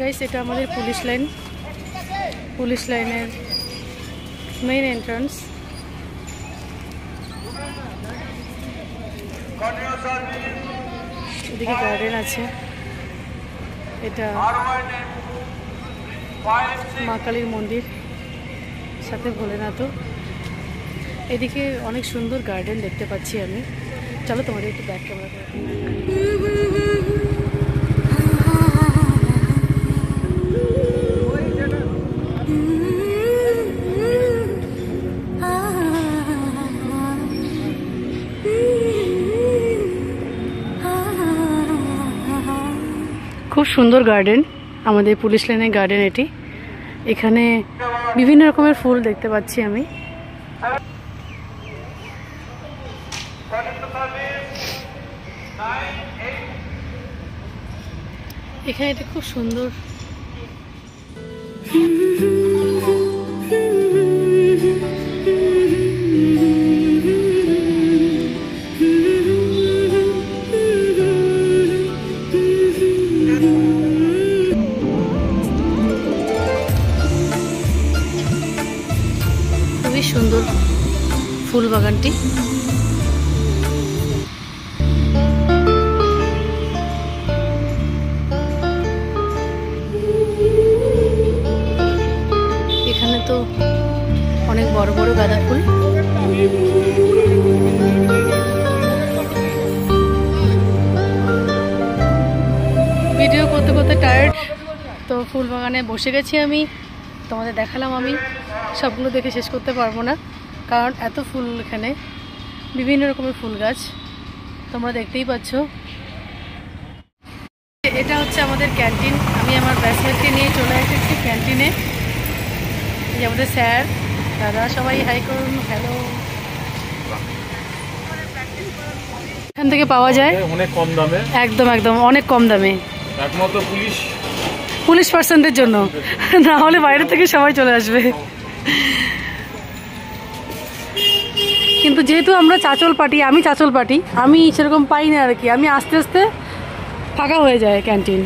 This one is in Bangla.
গাইস এটা আমাদের পুলিশ লাইনের মেইন এন্ট্রান্স। এদিকে গার্ডেন আছে, এটা মা কালীর মন্দির, সাথে ভোলেনাথও। এদিকে অনেক সুন্দর গার্ডেন দেখতে পাচ্ছি আমি। চলো তোমাদের একটু ব্যাক ক্যামেরা করে। খুব সুন্দর গার্ডেন, আমাদের পুলিশ লাইনের গার্ডেন এটি। এখানে বিভিন্ন রকমের ফুল দেখতে পাচ্ছি আমি। এখানে এটা খুব সুন্দর। খুবই সুন্দর ফুল বাগানটি। এখানে তো অনেক বড় বড় গাঁদা ফুল। ভিডিও করতে করতে টায়ার্ড, তো ফুল বাগানে বসে গেছি আমি। তোমাদের দেখালাম, আমি সবগুলো দেখে শেষ করতে পারবো না, কারণ এত ফুল। এখানে বিভিন্ন রকমের ফুল গাছ তোমরা দেখতেই পাচ্ছ। এটা হচ্ছে আমাদের ক্যান্টিন। আমি আমার ব্যাচমেটকে নিয়ে চলে এসেছি ক্যান্টিনে। এই আমাদের স্যার দাদা সবাই হাই করুন, হ্যালো। এখান থেকে পাওয়া যায় অনেক কম দামে, একদম একদম অনেক কম দামে, একমাত্র পুলিশ পার্সনদের জন্য, না হলে বাইরে থেকে সবাই চলে আসবে। কিন্তু যেহেতু আমরা চাঁচল পার্টি, আমি চাঁচল পার্টি, আমি সেরকম পাই না আর কি। আমি আস্তে আস্তে ফাঁকা হয়ে যায় ক্যান্টিন।